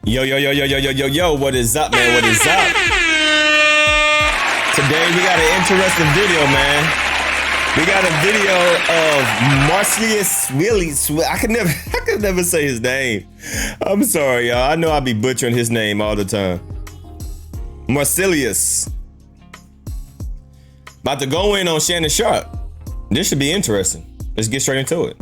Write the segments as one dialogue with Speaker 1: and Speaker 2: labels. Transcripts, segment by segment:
Speaker 1: Yo, what is up, man? What is up? Today we got an interesting video, man. We got a video of Marcellus Wiley. I could never say his name. I'm sorry, y'all. I know I be butchering his name all the time. Marcellus. About to go in on Shannon Sharpe. This should be interesting. Let's get straight into it.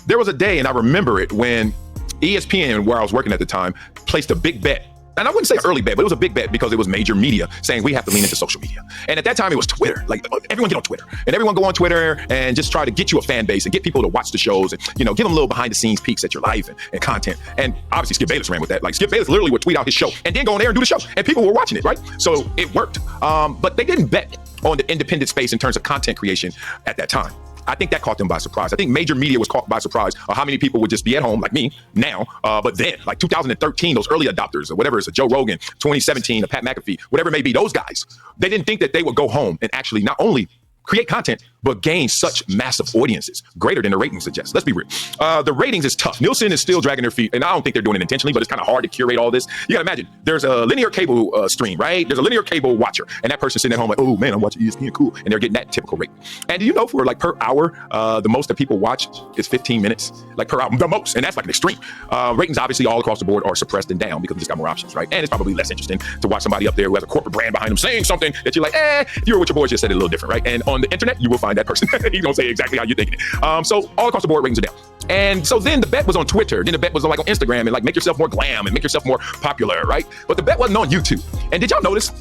Speaker 2: There was a day, and I remember it, when Espn, where I was working at the time, placed a big bet. And I wouldn't say an early bet, but it was a big bet because it was major media saying we have to lean into social media. And at that time, it was Twitter. Like, everyone get on Twitter. And everyone go on Twitter and just try to get you a fan base and get people to watch the shows and, give them little behind the scenes peeks at your life and content. And obviously, Skip Bayless ran with that. Like, Skip Bayless literally would tweet out his show and then go on there and do the show. And people were watching it, right? So it worked. But they didn't bet on the independent space in terms of content creation at that time. I think that caught them by surprise. I think major media was caught by surprise of how many people would just be at home like me now. But then, like 2013, those early adopters or whatever, it's a Joe Rogan, 2017, a Pat McAfee, whatever it may be, those guys, they didn't think that they would go home and actually not only create content, but gain such massive audiences, greater than the ratings suggest. Let's be real. The ratings is tough. Nielsen is still dragging their feet, and I don't think they're doing it intentionally, but it's kind of hard to curate all this. You gotta imagine, there's a linear cable stream, right? There's a linear cable watcher, and that person sitting at home like, oh man, I'm watching ESPN, cool. And they're getting that typical rate. And for like per hour, the most that people watch is 15 minutes, like per hour, the most, and that's like an extreme. Ratings obviously all across the board are suppressed and down because we just got more options, right? And it's probably less interesting to watch somebody up there who has a corporate brand behind them saying something that you're like, if you were with your boys, just said it a little different, right? And on the internet, you will find that person. He's gonna say exactly how you're thinking it. So all across the board, ratings are down. And so then the bet was on Twitter. Then the bet was on Instagram and make yourself more glam and make yourself more popular, right? But the bet wasn't on YouTube. And did y'all notice?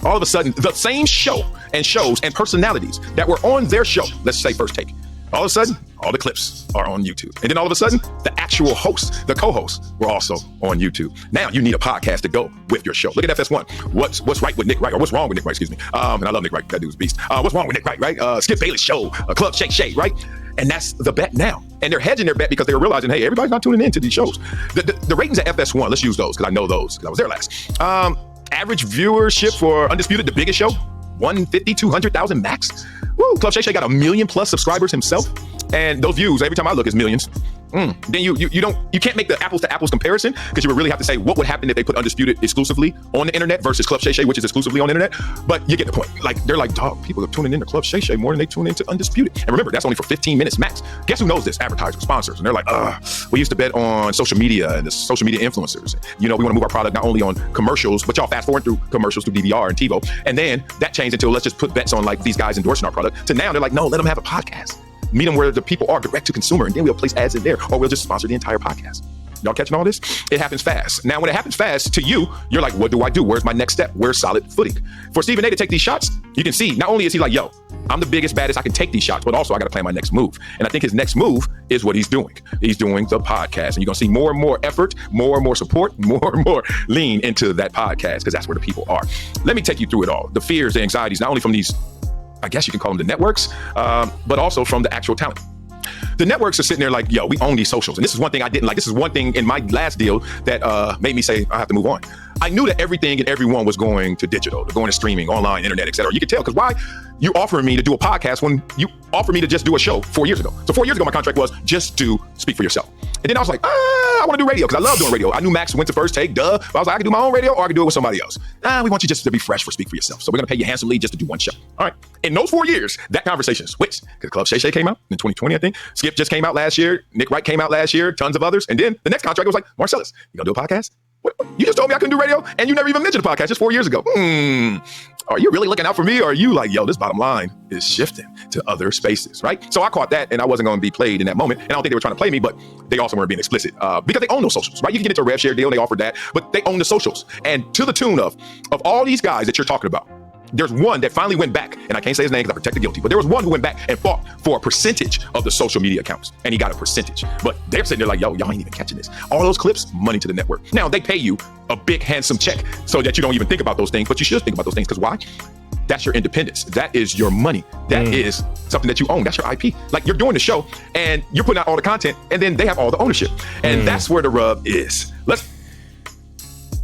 Speaker 2: All of a sudden, the same show and shows and personalities that were on their show, let's say First Take, all of a sudden, all the clips are on YouTube. And then all of a sudden, the actual hosts, the co-hosts, were also on YouTube. Now you need a podcast to go with your show. Look at FS1. What's right with Nick Wright? Or what's wrong with Nick Wright, excuse me. And I love Nick Wright. That dude's a beast. What's wrong with Nick Wright, right? Skip Bayless show, Club Shake Shake, right? And that's the bet now. And they're hedging their bet because they were realizing, hey, everybody's not tuning in to these shows. The ratings at FS1, let's use those because I know those because I was there last. Average viewership for Undisputed, the biggest show, 150, 200,000 max. Woo, Club Shay Shay got 1 million plus subscribers himself. And those views, every time I look, is millions. Then you can't make the apples to apples comparison because you would really have to say what would happen if they put Undisputed exclusively on the internet versus Club Shay Shay, which is exclusively on the internet. But you get the point. Like, they're like, dog, people are tuning into Club Shay Shay more than they tune into Undisputed. And remember, that's only for 15 minutes max. Guess who knows this? Advertisers, sponsors. And they're like, we used to bet on social media and the social media influencers. We want to move our product not only on commercials, but y'all fast forward through commercials through DVR and TiVo. And then that changed until let's just put bets on like these guys endorsing our product. To now they're like, no, let them have a podcast. Meet them where the people are, direct to consumer, and then we'll place ads in there, or we'll just sponsor the entire podcast. Y'all catching all this? It happens fast. Now, when it happens fast to you, you're like, what do I do? Where's my next step? Where's solid footing? For Stephen A to take these shots, you can see, not only is he like, yo, I'm the biggest, baddest, I can take these shots, but also I got to plan my next move. And I think his next move is what he's doing. He's doing the podcast. And you're going to see more and more effort, more and more support, more and more lean into that podcast, because that's where the people are. Let me take you through it all. The fears, the anxieties, not only from these, I guess you can call them the networks, but also from the actual talent. The networks are sitting there like, yo, we own these socials. And this is one thing I didn't like. This is one thing in my last deal that made me say I have to move on. I knew that everything and everyone was going to digital, going to streaming, online, internet, et cetera. You could tell, because why you offering me to do a podcast when you offered me to just do a show 4 years ago? So 4 years ago, my contract was just to speak for yourself. And then I was like, I want to do radio because I love doing radio. I knew Max went to First Take, duh. But I was like, I can do my own radio or I can do it with somebody else. We want you just to be fresh for Speak for Yourself. So we're going to pay you handsomely just to do one show. All right. In those 4 years, that conversation switched because Club Shay Shay came out in 2020, I think. Skip just came out last year. Nick Wright came out last year. Tons of others. And then the next contract was like, Marcellus, you going to do a podcast? You just told me I couldn't do radio and you never even mentioned a podcast just 4 years ago. Are you really looking out for me? Or are you like, yo, this bottom line is shifting to other spaces, right? So I caught that and I wasn't going to be played in that moment. And I don't think they were trying to play me, but they also weren't being explicit because they own those socials, right? You can get into a rev share deal. They offered that, but they own the socials. And to the tune of all these guys that you're talking about, there's one that finally went back, and I can't say his name because I protect the guilty, but there was one who went back and fought for a percentage of the social media accounts, and he got a percentage. But they're sitting there like, yo, y'all ain't even catching this. All those clips, money to the network. Now, they pay you a big, handsome check so that you don't even think about those things, but you should think about those things because why? That's your independence. That is your money. That is something that you own. That's your IP. Like, you're doing the show, and you're putting out all the content, and then they have all the ownership. And that's where the rub is.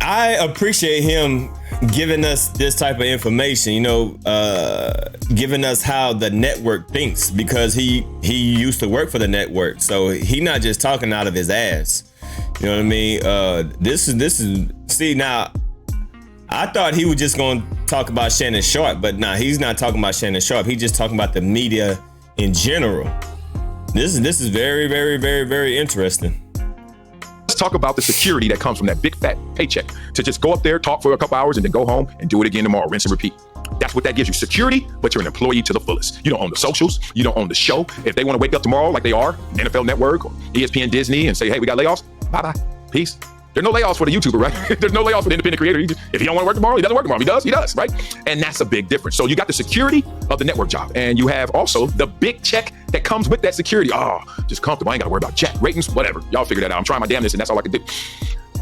Speaker 1: I appreciate him giving us this type of information, giving us how the network thinks, because he used to work for the network. So he not just talking out of his ass. You know what I mean? This is. See, now I thought he was just going to talk about Shannon Sharpe, but nah, he's not talking about Shannon Sharpe. He's just talking about the media in general. This is very, very, very, very interesting.
Speaker 2: Let's talk about the security that comes from that big fat paycheck to just go up there, talk for a couple hours, and then go home and do it again tomorrow, rinse and repeat. That's what that gives you, security, but you're an employee to the fullest. You don't own the socials. You don't own the show. If they want to wake up tomorrow like they are, NFL Network or ESPN Disney, and say, hey, we got layoffs, bye-bye, peace. There's no layoffs for the YouTuber, right? There's no layoffs for the independent creator. If he don't want to work tomorrow, he doesn't work tomorrow. If he does, right? And that's a big difference. So you got the security of the network job, and you have also the big check that comes with that security. Oh, just comfortable. I ain't got to worry about check, ratings, whatever. Y'all figure that out. I'm trying my damnness, and that's all I can do.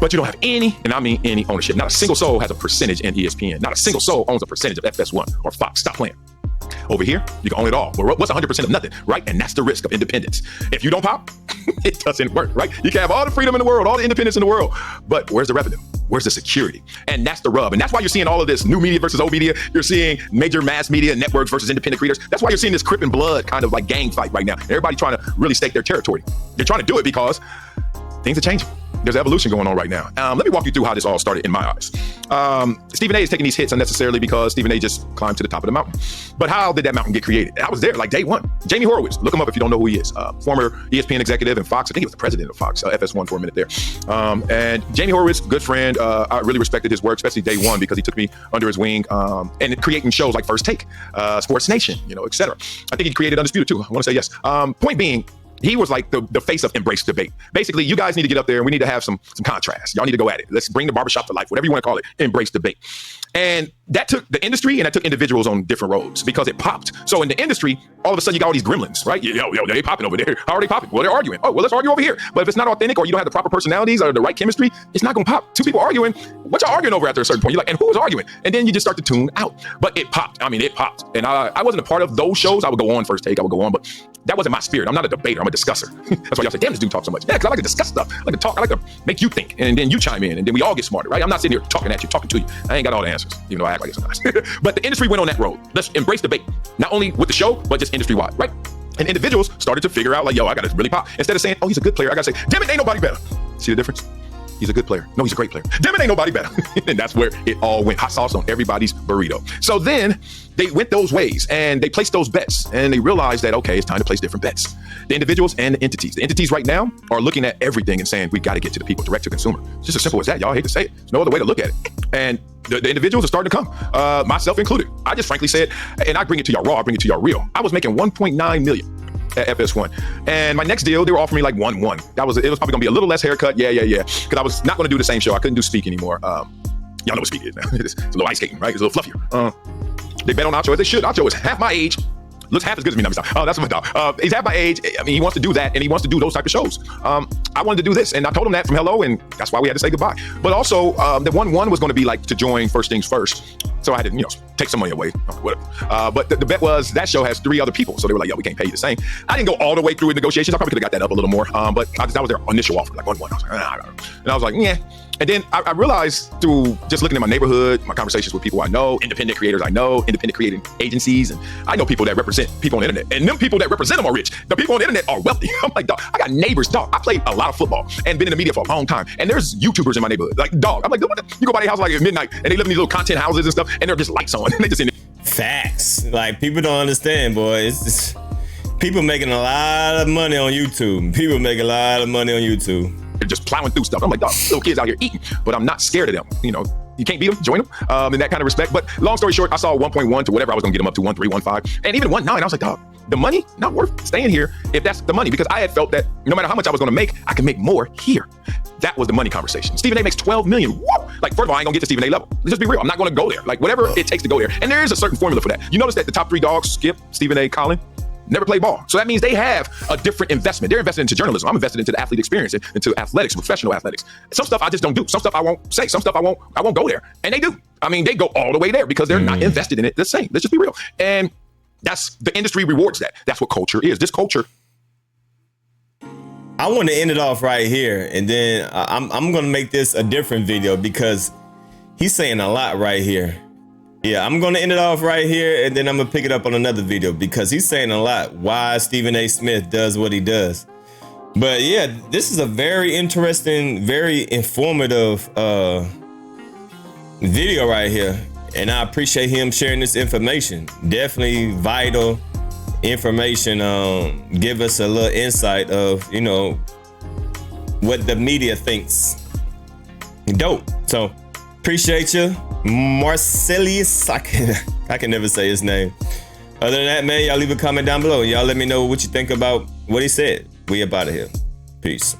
Speaker 2: But you don't have any, and I mean any ownership. Not a single soul has a percentage in ESPN. Not a single soul owns a percentage of FS1 or Fox. Stop playing. Over here, you can own it all. Well, what's 100% of nothing, right? And that's the risk of independence. If you don't pop, it doesn't work, right? You can have all the freedom in the world, all the independence in the world, but where's the revenue? Where's the security? And that's the rub. And that's why you're seeing all of this new media versus old media. You're seeing major mass media networks versus independent creators. That's why you're seeing this crip and blood kind of like gang fight right now. Everybody trying to really stake their territory. They're trying to do it because things are changing. There's evolution going on right now. Let me walk you through how this all started in my eyes. Stephen A is taking these hits unnecessarily because Stephen A just climbed to the top of the mountain. But how did that mountain get created? I was there like day one. Jamie Horowitz, look him up if you don't know who he is. Former ESPN executive and Fox. I think he was the president of Fox, FS1 for a minute there. And Jamie Horowitz, good friend. I really respected his work, especially day one, because he took me under his wing and creating shows like First Take, Sports Nation, et cetera. I think he created Undisputed too. I want to say yes. Point being, he was like the face of Embrace Debate. Basically, you guys need to get up there and we need to have some contrast. Y'all need to go at it. Let's bring the barbershop to life, whatever you want to call it, Embrace Debate. And that took the industry and that took individuals on different roads because it popped. So in the industry, all of a sudden you got all these gremlins, right? Yo, they popping over there. How are they popping? Well, they're arguing. Oh, well, let's argue over here. But if it's not authentic or you don't have the proper personalities or the right chemistry, it's not going to pop. Two people arguing. What y'all arguing over after a certain point? You're like, and who was arguing? And then you just start to tune out. But it popped. I mean, it popped. And I wasn't a part of those shows. I would go on First Take. I would go on, but that wasn't my spirit. I'm not a debater. I'm a discusser. That's why y'all say, damn, this dude talks so much. Yeah, because I like to discuss stuff. I like to talk. I like to make you think. And then you chime in. And then we all get smarter, right? I'm not sitting here talking at you, talking to you. I ain't got all the answers, even though I act like it sometimes. But the industry went on that road. Let's embrace debate. Not only with the show, but just industry-wide, right? And individuals started to figure out, like, yo, I got to really pop. Instead of saying, oh, he's a good player, I got to say, damn it, ain't nobody better. See the difference? He's a good player. No, he's a great player. Damn it, ain't nobody better. And that's where it all went. Hot sauce on everybody's burrito. So then they went those ways and they placed those bets and they realized that, okay, it's time to place different bets. The individuals and the entities. The entities right now are looking at everything and saying, we got to get to the people, direct to consumer. It's just as simple as that. Y'all hate to say it. There's no other way to look at it. And the individuals are starting to come, myself included. I just frankly said, and I bring it to y'all raw, I bring it to y'all real. I was making 1.9 million at FS1. And my next deal, they were offering me like 1.1. It was probably gonna be a little less haircut. Yeah. Because I was not gonna do the same show. I couldn't do Speak anymore. Y'all know what Speak is now. It's a little ice skating, right? It's a little fluffier. They bet on Acho as they should. Acho is half my age. Looks half as good as me. Oh, that's my dog. He's half my age. I mean, he wants to do that and he wants to do those type of shows. I wanted to do this and I told him that from hello and that's why we had to say goodbye. But also the 1.1 was going to be like to join First Things First. So I had to, take some money away, whatever. But the bet was that show has 3 other people. So they were like, yo, we can't pay you the same. I didn't go all the way through with negotiations. I probably could have got that up a little more. But that was their initial offer, like 1.1. I was like, and I was like, yeah. And then I realized through just looking at my neighborhood, my conversations with people I know, independent creators I know, independent creating agencies, and I know people that represent people on the internet. And them people that represent them are rich. The people on the internet are wealthy. I'm like, dog, I got neighbors, dog. I played a lot of football and been in the media for a long time. And there's YouTubers in my neighborhood. Like, dog, I'm like, you go by their house like at midnight and they live in these little content houses and stuff and they're just lights on. And they just in there.
Speaker 1: Facts. Like, people don't understand, boy. It's people making a lot of money on YouTube. People make a lot of money on YouTube.
Speaker 2: They're just plowing through stuff. I'm like, dog, little kids out here eating, but I'm not scared of them. You can't beat them, join them in that kind of respect. But long story short, I saw 1.1 to whatever I was gonna get them up to, 1.3, 1.5, and even 1.9. I was like, dog, the money not worth staying here if that's the money, because I had felt that no matter how much I was gonna make, I can make more here. That was the money conversation. Stephen A makes 12 million. Woo! Like, first of all, I ain't gonna get to Stephen A level. Let's just be real. I'm not gonna go there. Like, whatever it takes to go there. And there is a certain formula for that. You notice that the top 3 dogs, Skip, Stephen A, Colin, never play ball. So that means they have a different investment. They're invested into journalism. I'm invested into the athlete experience, into athletics, professional athletics. Some stuff I just don't do. Some stuff I won't say. Some stuff I won't go there. And they do. I mean, they go all the way there because they're not invested in it the same. Let's just be real. And that's the industry rewards that. That's what culture is. This culture.
Speaker 1: I want to end it off right here. And then I'm going to make this a different video because he's saying a lot right here. Yeah, I'm going to end it off right here, and then I'm going to pick it up on another video because he's saying a lot why Stephen A. Smith does what he does. But yeah, this is a very interesting, very informative video right here. And I appreciate him sharing this information. Definitely vital information. Give us a little insight of, you know, what the media thinks. Dope. So appreciate you, Marcellus. I can never say his name. Other than that, man, y'all leave a comment down below. Y'all let me know what you think about what he said. We up out of here. Peace.